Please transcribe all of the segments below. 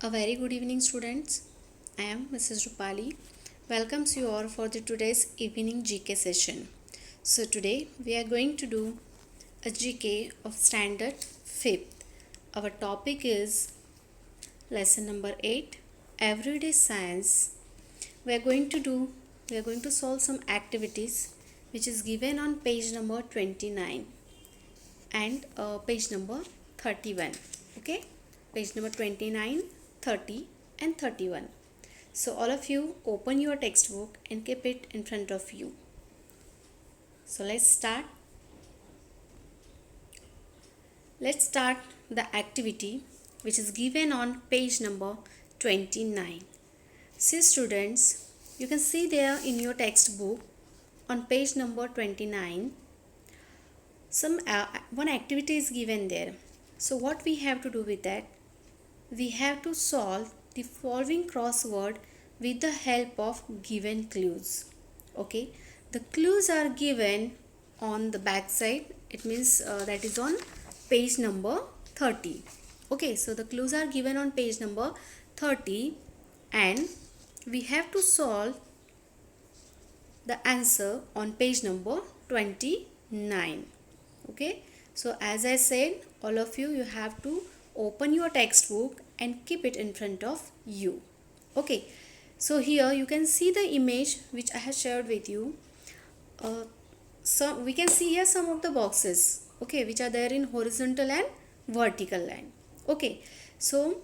A very good evening, students. I am Mrs. Rupali. Welcomes you all for the today's evening GK session. So today we are going to do a GK of standard 5th. Our topic is lesson number 8, everyday science. We are going to solve some activities which is given on page number 29 and page number 31. Okay, page number 29, 30 and 31. So all of you open your textbook and keep it in front of you. So let's start the activity which is given on page number 29. See students, you can see there in your textbook on page number 29 some one activity is given there. So what we have to do with that, we have to solve the following crossword with the help of given clues. Okay, the clues are given on the back side. It means that is on page number 30. Okay, so the clues are given on page number 30 and we have to solve the answer on page number 29. Okay, so as I said, all of you have to open your textbook and keep it in front of you. Okay, so here you can see the image which I have shared with you. So we can see here some of the boxes, okay, which are there in horizontal and vertical line. Okay, so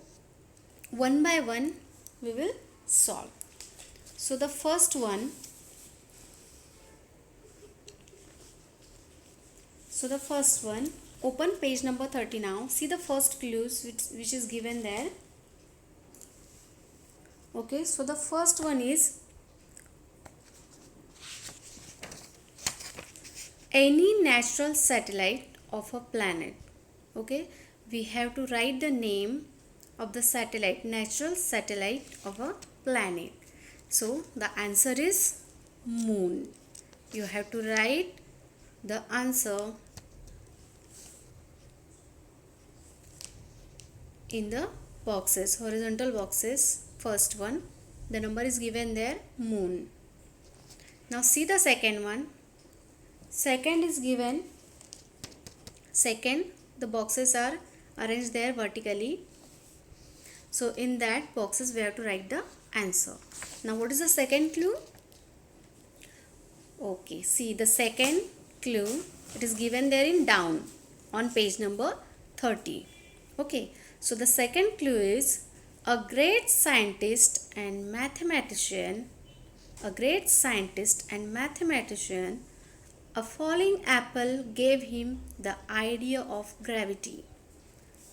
one by one we will solve. So the first one, open page number 30 now. See the first clues which is given there. Okay, so the first one is any natural satellite of a planet. Okay, we have to write the name of the satellite, natural satellite of a planet. So the answer is moon. You have to write the answer in the boxes, horizontal boxes. First one, the number is given there, moon. Now see the second one. Second is given, the boxes are arranged there vertically. So in that boxes we have to write the answer. Now what is the second clue? Okay, see the second clue, it is given there in down on page number 30. Okay, so the second clue is a great scientist and mathematician, a falling apple gave him the idea of gravity.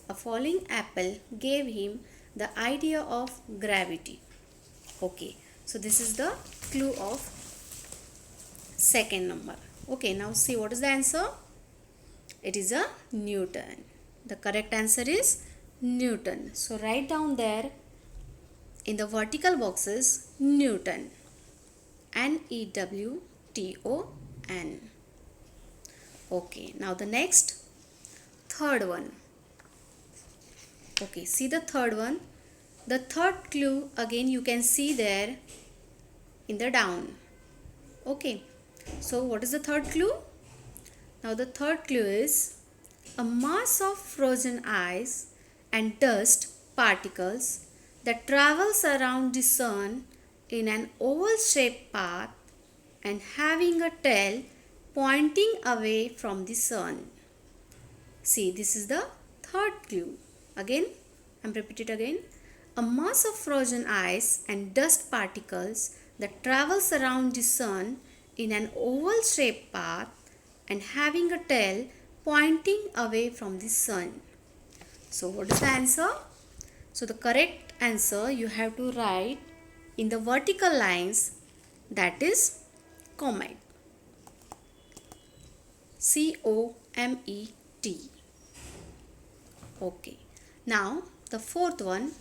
A falling apple gave him the idea of gravity. Okay, so this is the clue of second number. Okay, now see what is the answer. It is a Newton. The correct answer is Newton. So write down there in the vertical boxes Newton. Newton. Okay, now the next, third one. Okay, see the third one. The third clue again you can see there in the down. Okay, so what is the third clue? Now the third clue is a mass of frozen ice and dust particles that travels around the sun in an oval shaped path and having a tail pointing away from the sun. See, this is the third clue. Again, I'm repeating again. A mass of frozen ice and dust particles that travels around the sun in an oval shaped path and having a tail pointing away from the sun. So what is the answer? So the correct answer you have to write in the vertical lines, that is comet. COMET. Okay, now the fourth one.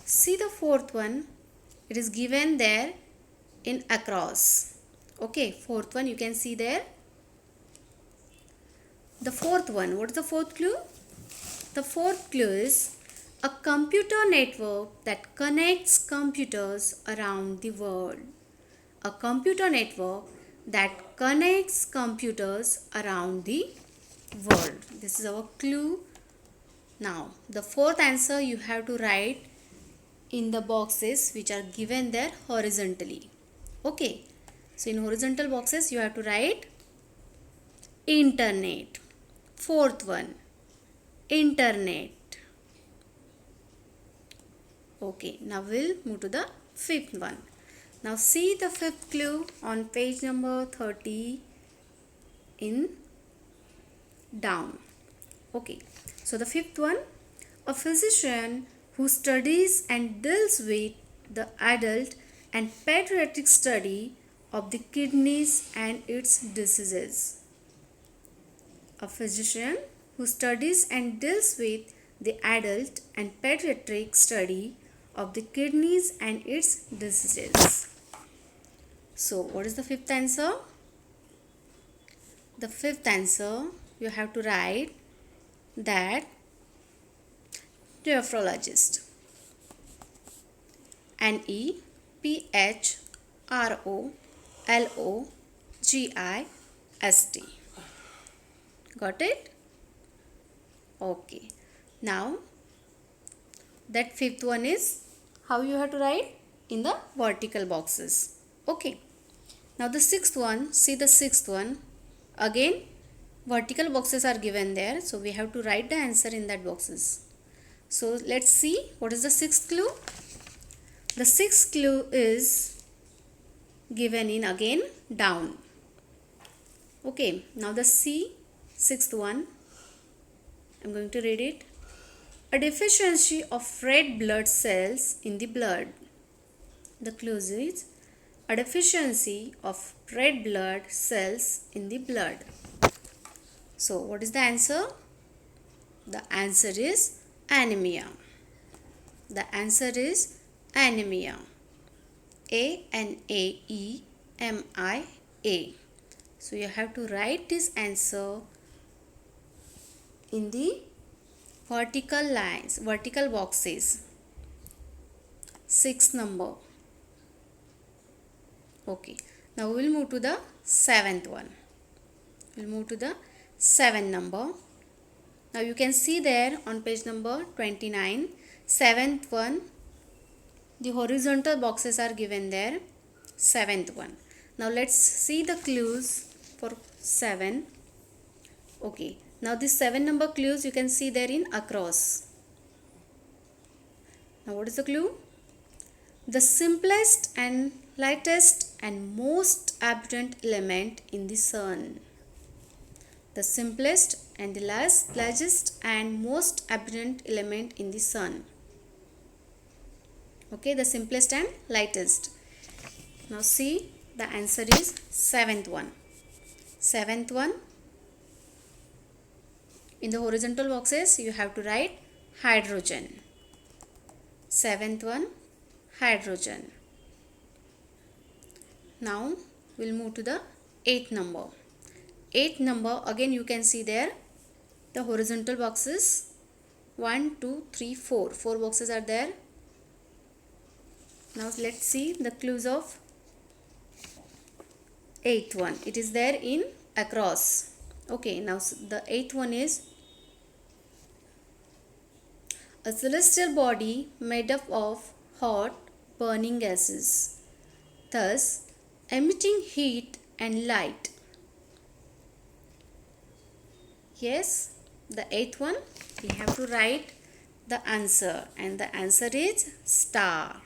See the fourth one, it is given there in across. Okay, fourth one you can see there. The fourth one, what is the fourth clue? The fourth clue is A computer network that connects computers around the world. A computer network that connects computers around the world. This is our clue. Now, the fourth answer you have to write in the boxes which are given there horizontally. Okay. So, in horizontal boxes you have to write internet. Fourth one, internet. Okay, now we'll move to the fifth one. Now see the fifth clue on page number 30 in down. Okay, so the fifth one, a physician who studies and deals with the adult and pediatric study of the kidneys and its diseases. A physician who studies and deals with the adult and pediatric study of the kidneys and its diseases. So, what is the fifth answer? The fifth answer you have to write that nephrologist. nephrologist. Got it? Okay. Now, that fifth one is how you have to write in the vertical boxes. Okay. Now, the sixth one, see the sixth one. Again, vertical boxes are given there. So, we have to write the answer in that boxes. So, let's see what is the sixth clue. The sixth clue is given in again down. Okay. Now, the sixth one. I'm going to read it. A deficiency of red blood cells in the blood. The clue is a deficiency of red blood cells in the blood. So, what is the answer? The answer is anemia. The answer is anemia. ANAEMIA. So, you have to write this answer in the vertical lines, vertical boxes. Sixth number. Okay. Now we will move to the seventh one. We'll move to the seventh number. Now you can see there on page number 29, seventh one. The horizontal boxes are given there. Seventh one. Now let's see the clues for 7. Okay. Now these 7 number clues you can see there in across. Now what is the clue? The simplest and lightest and most abundant element in the sun. The simplest and the largest and most abundant element in the sun. Okay, the simplest and lightest. Now see, the answer is 7th one. 7th one. In the horizontal boxes, you have to write hydrogen. 7th one, hydrogen. Now, we'll move to the 8th number. 8th number, again you can see there the horizontal boxes. 1, 2, 3, 4. 4 boxes are there. Now, let's see the clues of 8th one. It is there in across. Okay, now the 8th one is a celestial body made up of hot burning gases, thus emitting heat and light. Yes, the 8th one, we have to write the answer, and the answer is star.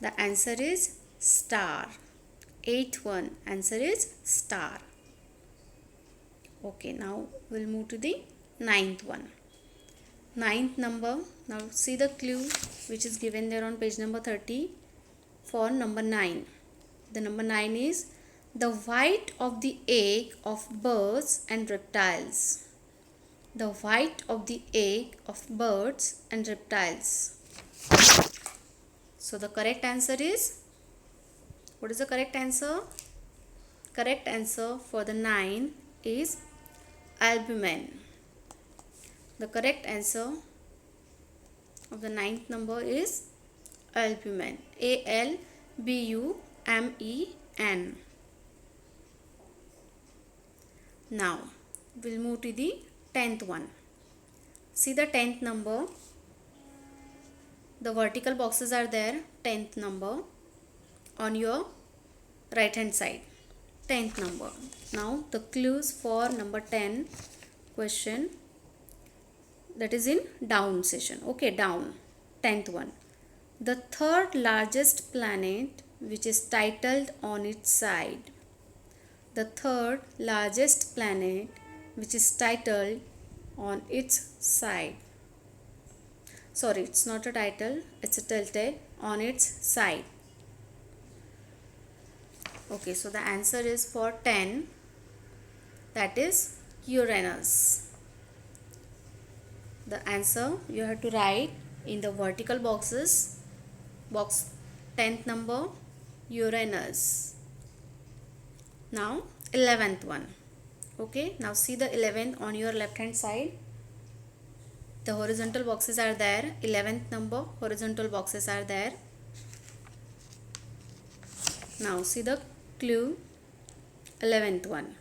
The answer is star. 8th one, answer is star. Okay, now we'll move to the 9th one. 9th number, now see the clue which is given there on page number 30 for number 9. The number 9 is the white of the egg of birds and reptiles. The white of the egg of birds and reptiles. So the correct answer is, what is the correct answer? Correct answer for the 9 is albumin. The correct answer of the ninth number is albumen. ALBUMEN. Now we'll move to the 10th one. See the 10th number. The vertical boxes are there. 10th number on your right hand side. 10th number. Now the clues for number 10 question, that is in down session. Okay, down. 10th one. The third largest planet which is titled on its side. The third largest planet which is titled on its side. Sorry, it's not a title, it's a tilted on its side. Okay, so the answer is for 10, that is Uranus. The answer you have to write in the vertical boxes. Box 10th number, Uranus. Now 11th one. Okay, now see the 11th on your left hand side. The horizontal boxes are there. 11th number horizontal boxes are there. Now see the clue. 11th one.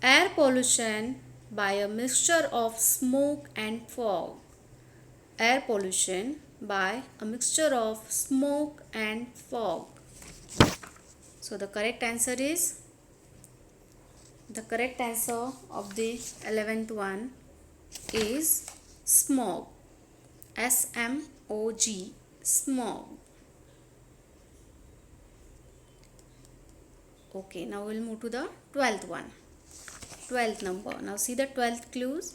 Air pollution by a mixture of smoke and fog. Air pollution by a mixture of smoke and fog. So the correct answer is, the correct answer of the 11th one is smog. SMOG, smog. Okay, now we'll move to the 12th one. 12th number. Now see the 12th clues.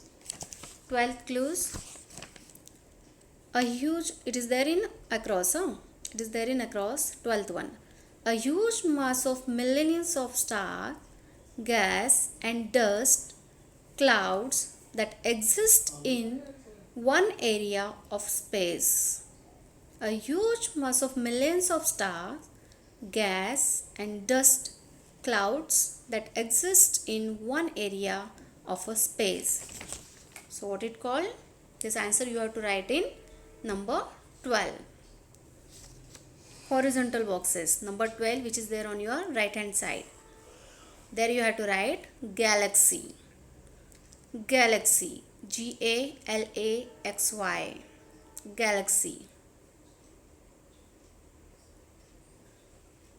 12th clues. A huge, it is there in across. It is there in across. 12th one. A huge mass of millions of stars, gas and dust clouds that exist in one area of space. A huge mass of millions of stars, gas and dust clouds that exist in one area of a space. So what it called? This answer you have to write in number 12. Horizontal boxes. Number 12, which is there on your right hand side. There you have to write galaxy. Galaxy. GALAXY. Galaxy.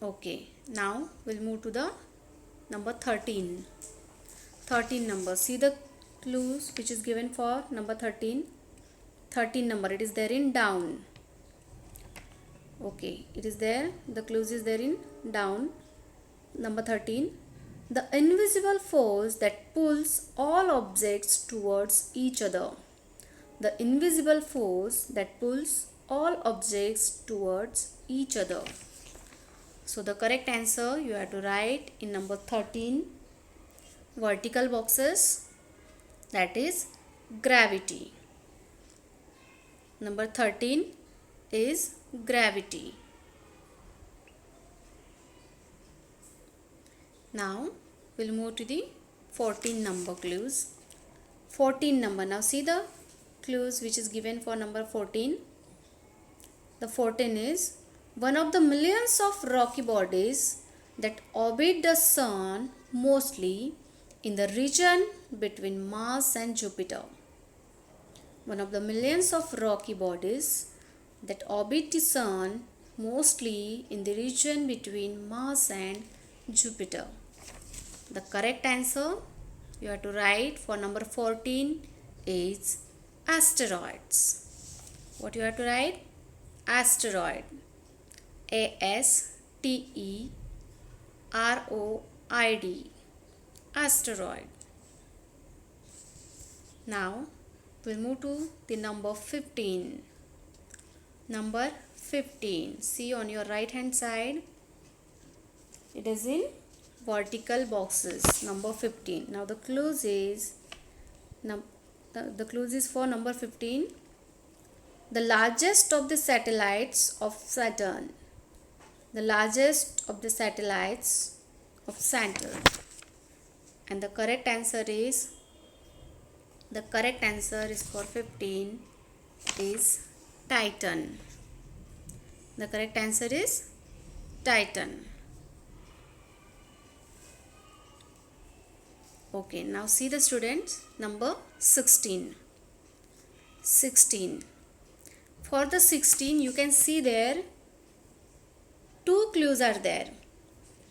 Okay, now we'll move to the number 13. 13 number. See the clues which is given for number 13. 13 number. It is there in down. Okay, it is there. The clues is there in down. Number 13. The invisible force that pulls all objects towards each other. The invisible force that pulls all objects towards each other. So the correct answer you have to write in number 13 vertical boxes, that is gravity. Number 13 is gravity. Now we'll move to the 14 number clues. 14 number. Now see the clues which is given for number 14. The 14 is one of the millions of rocky bodies that orbit the Sun, mostly in the region between Mars and Jupiter. One of the millions of rocky bodies that orbit the Sun, mostly in the region between Mars and Jupiter. The correct answer you have to write for number 14 is asteroids. What you have to write? Asteroid. ASTEROID. Asteroid. Now we'll move to the number 15. Number 15. See on your right hand side. It is in vertical boxes. Number 15. Now the clues is for number 15. The largest of the satellites of Saturn. The largest of the satellites of Saturn. And the correct answer is for 15 is Titan. The correct answer is Titan. Okay, now see the students, number 16. 16. For the 16, you can see there two clues are there.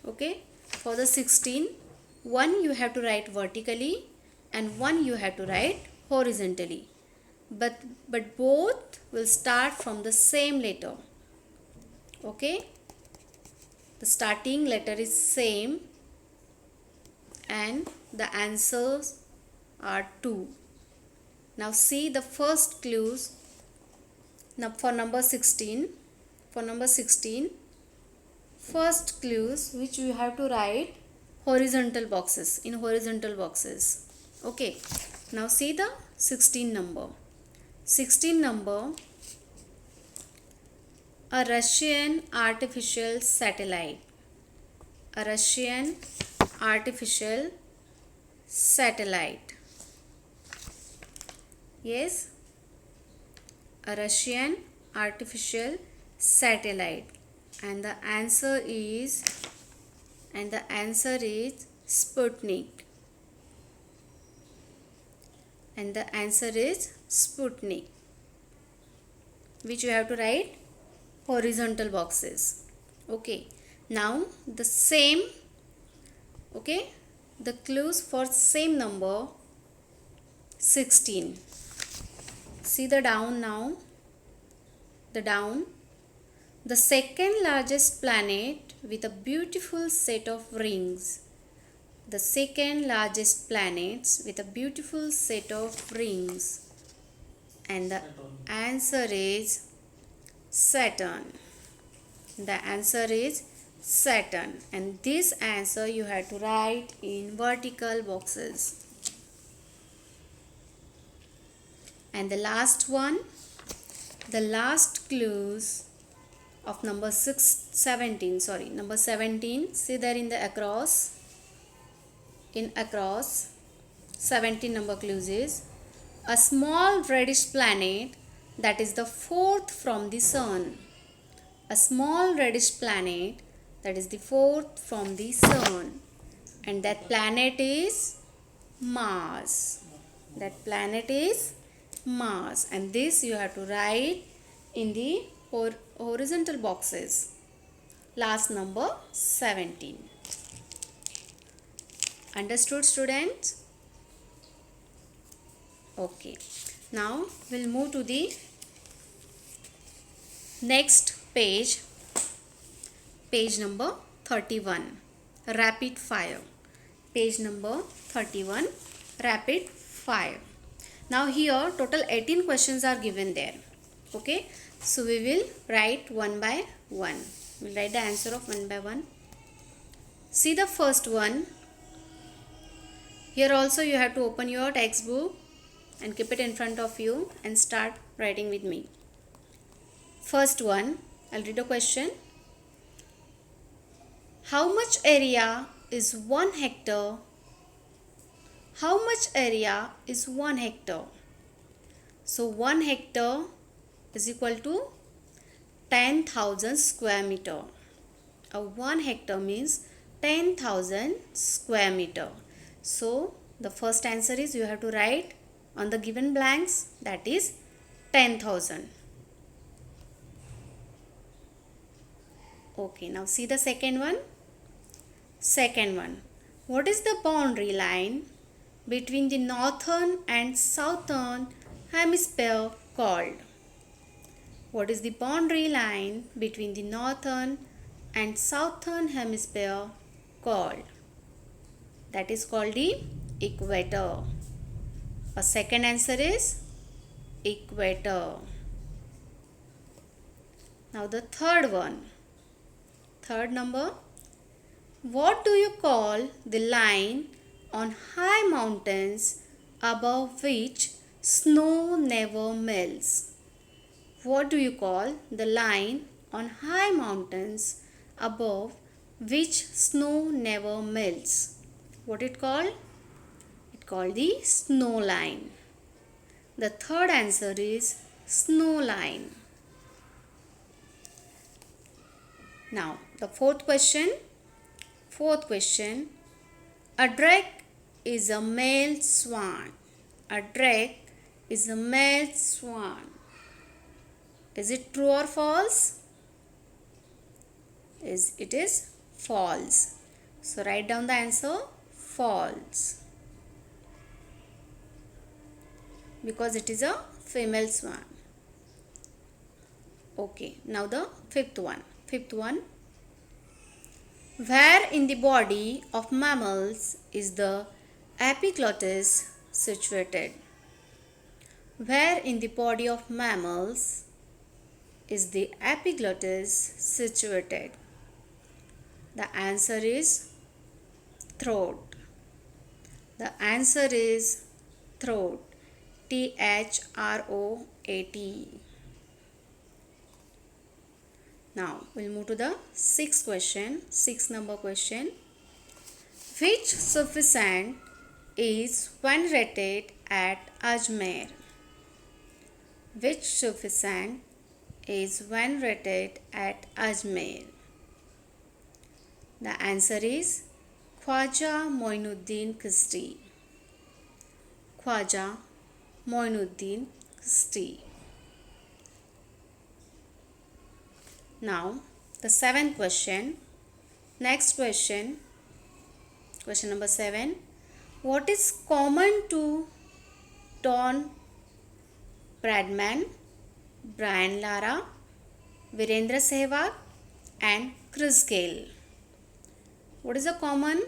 Okay, for the 16, one you have to write vertically and one you have to write horizontally. But both will start from the same letter. Okay, the starting letter is same and the answers are 2. Now see the first clues. Now for number 16, first clues which you have to write horizontal boxes, in horizontal boxes. Okay, now see the 16 number. 16 number, a Russian artificial satellite. A Russian artificial satellite. Yes, a Russian artificial satellite, and the answer is Sputnik. And the answer is Sputnik, which you have to write horizontal boxes. Okay, now the same, okay, the clues for same number 16. See the down now. The down. The second largest planet with a beautiful set of rings. The second largest planets with a beautiful set of rings. And the answer is Saturn. The answer is Saturn. And this answer you have to write in vertical boxes. And the last one, the last clues of number 17, see there in the across, 17 number clues is a small reddish planet that is the fourth from the sun. A small reddish planet that is the fourth from the sun, and that planet is Mars. That planet is Mars, and this you have to write in the horizontal boxes. Last number 17. Understood, students? Okay, now we'll move to the next page, page number 31, rapid fire. Page number 31, rapid fire. Now here total 18 questions are given there. Okay, so we will write one by one. We'll write the answer of one by one. See the first one. Here also you have to open your textbook and keep it in front of you and start writing with me. First one, I'll read the question. How much area is 1 hectare? How much area is 1 hectare? So 1 hectare is equal to 10,000 square meter. 1 hectare means 10,000 square meter. So the first answer is you have to write on the given blanks, that is 10,000. Okay, now see the second one. Second one. What is the boundary line between the northern and southern hemisphere called? What is the boundary line between the northern and southern hemisphere called? That is called the equator. A second answer is equator. Now the third one. Third number. What do you call the line on high mountains above which snow never melts? What do you call the line on high mountains above which snow never melts? What it called? It called the snow line. The third answer is snow line. Now the fourth question. A drake is a male swan. A drake is a male swan. Is it true or false? It is false. So write down the answer false, because it is a female swan. Okay, now the fifth one. Where in the body of mammals is the epiglottis situated? Where in the body of mammals is the epiglottis situated? The answer is throat. The answer is throat. Throat. Now we'll move to the sixth number question. Which Sufisant is venerated at Ajmer? Which Sufisant is venerated at Ajmer? The answer is Khwaja Moinuddin Chishti. Khwaja Moinuddin Chishti. Now the seventh question. Next question number 7. What is common to Don Bradman, Brian Lara, Virendra Sehwag and Chris Gayle? What is the common?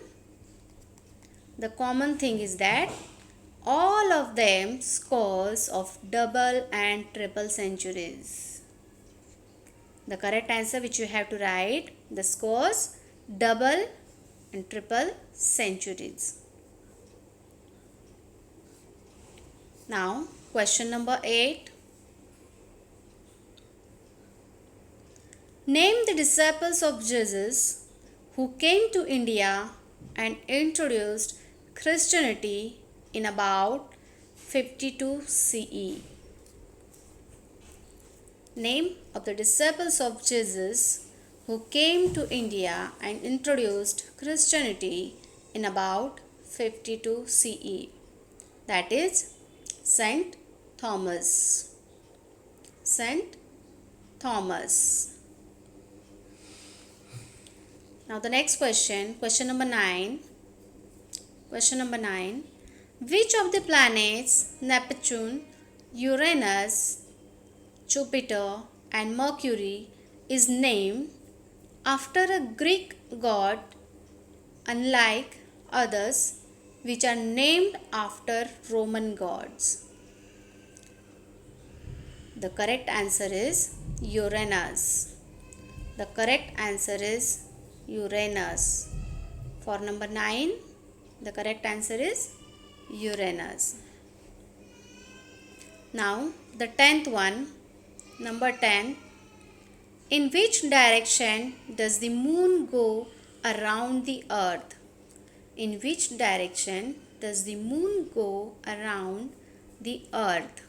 The common thing is that all of them scores of double and triple centuries. The correct answer which you have to write, the scores double and triple centuries. Now question number 8. Name the disciples of Jesus who came to India and introduced Christianity in about 52 CE. Name of the disciples of Jesus who came to India and introduced Christianity in about 52 CE. That is Saint Thomas. Saint Thomas. Now the next question number 9. Question number 9. Which of the planets Neptune, Uranus, Jupiter and Mercury is named after a Greek god, unlike others which are named after Roman gods? The correct answer is Uranus. The correct answer is Uranus. For number 9, the correct answer is Uranus. Now the 10th one, number 10. In which direction does the moon go around the earth? In which direction does the moon go around the earth?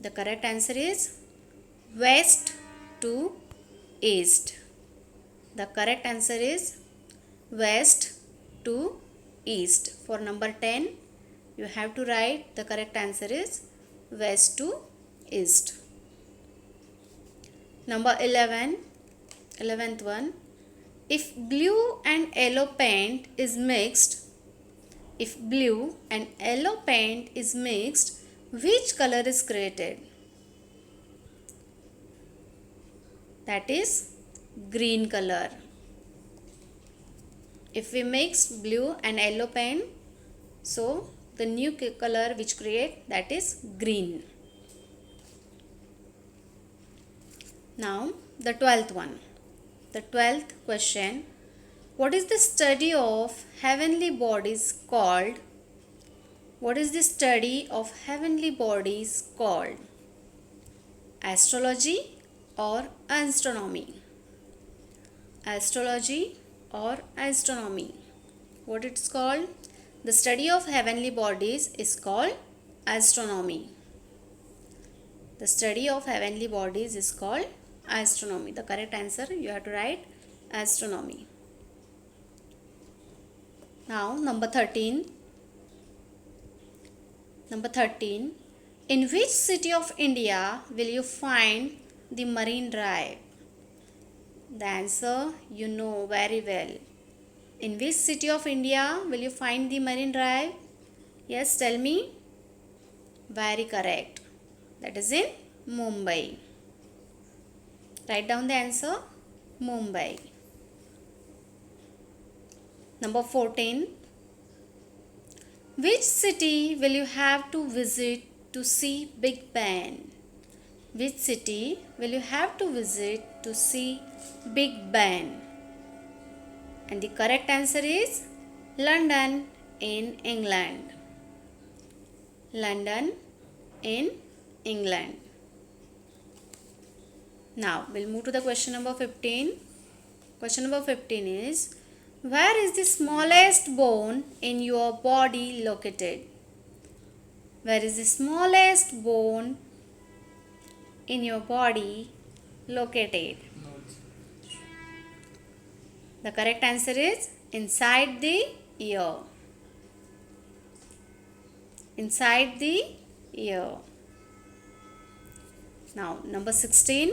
The correct answer is west to east. The correct answer is west to east. For number 10, you have to write the correct answer is west to east. Number 11th one. If blue and yellow paint is mixed, which color is created? That is green color. If we mix blue and yellow paint, so the new color which create, that is green. Now the 12th one. The 12th question. What is the study of heavenly bodies called? What is the study of heavenly bodies called? Astrology or astronomy? Astrology or astronomy? What it's called? The study of heavenly bodies is called astronomy. The study of heavenly bodies is called Astronomy. The correct answer you have to write astronomy. Now number 13. Number 13. In which city of India will you find the Marine Drive? The answer you know very well. In which city of India will you find the Marine Drive? Yes, tell me. Very correct. That is in Mumbai. Write down the answer. Mumbai. Number 14. Which city will you have to visit to see Big Ben? Which city will you have to visit to see Big Ben? And the correct answer is London in England. London in England. Now we'll move to the question number 15. Question number 15 is, where is the smallest bone in your body located? Where is the smallest bone in your body located? The correct answer is inside the ear. Inside the ear. Now number 16.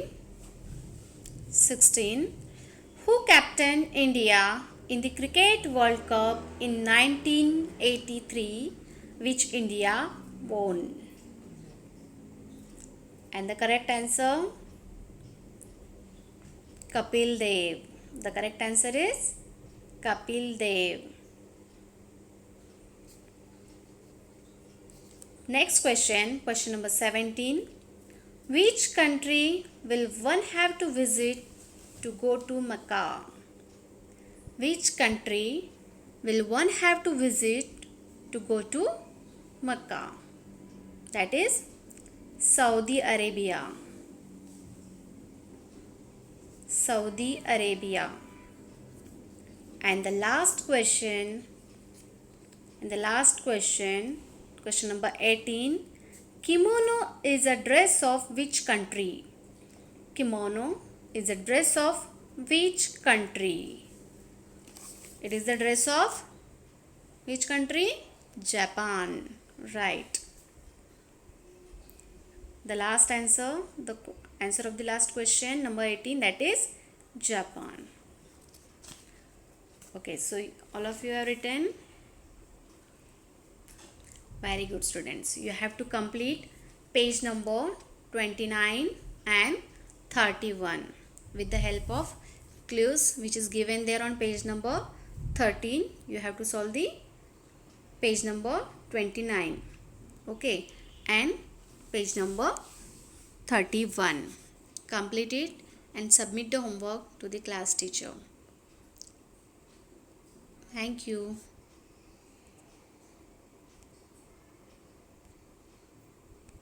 16. Who captained India in the Cricket World Cup in 1983, which India won? And the correct answer, Kapil Dev. The correct answer is Kapil Dev. Next question, question number 17. Which country will one have to visit to go to Mecca? Which country will one have to visit to go to Mecca? That is Saudi Arabia. Saudi Arabia. And the last question, question number 18. Kimono is a dress of which country? Kimono is a dress of which country? It is the dress of which country? Japan. Right. The last answer, the answer of the last question, number 18, that is Japan. Okay, so all of you have written. Very good, students. You have to complete page number 29 and 31 with the help of clues which is given there on page number 13. You have to solve the page number 29. Okay, and page number 31. Complete it and submit the homework to the class teacher. Thank you.